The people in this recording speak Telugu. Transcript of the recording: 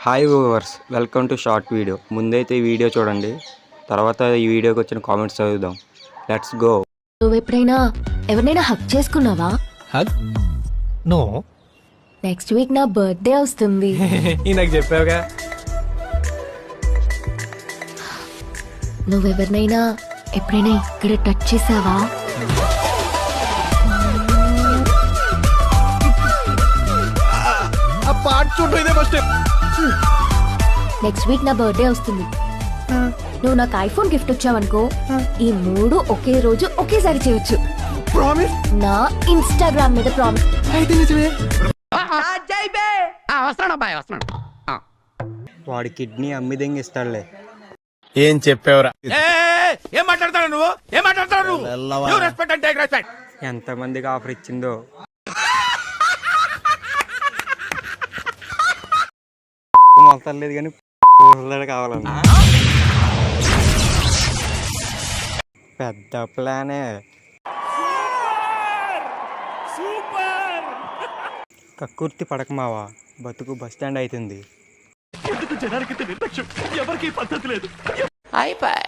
Hi viewers, welcome to short video. ముందైతే ఈ వీడియో చూడండి, తర్వాత ఈ వీడియోకి వచ్చిన కామెంట్స్ చదువుదాం. Let's go. నువ్వు ఎప్పుడైనా ఎవరినైనా హక్ చేసుకున్నావా? Hug no. నెక్స్ట్ వీక్ నా బర్త్డే వస్తుంది. నాకు చెప్పావుగా. నువ్వెవరినైనా ఎప్పుడైనా ఇక్కడ టచ్ చేసావా? నెక్స్ట్ వీక్ నా బర్త్డే వస్తుంది. నువ్వు నాకు ఐఫోన్ గిఫ్ట్ వచ్చావనుకో, ఈ మూడు ఒకే రోజు ఒకేసారి చేయొచ్చు. ప్రామిస్. నా ఇన్స్టాగ్రామ్ మీద ప్రామిస్. అయితే నిజమే. వాడి కిడ్నీ అమ్మి దెంగిస్తాడులే. ఏం చెప్పావురా? ఏం మాట్లాడతాడు నువ్వు? ఏం మాట్లాడతాడు నువ్వు? రెస్పెక్ట్ అంటే రెస్పెక్ట్. ఎంతమందికి ఆఫర్ ఇచ్చిందో. మొలతలేదు కానీ కావాలన్నా. పెద్ద ప్లానే. కక్కుర్తి పడకమావా, బతుకు బస్ స్టాండ్ అవుతుంది. జనానికి నిర్లక్ష్యం, ఎవరికి పద్ధతి లేదు. అయిపోయి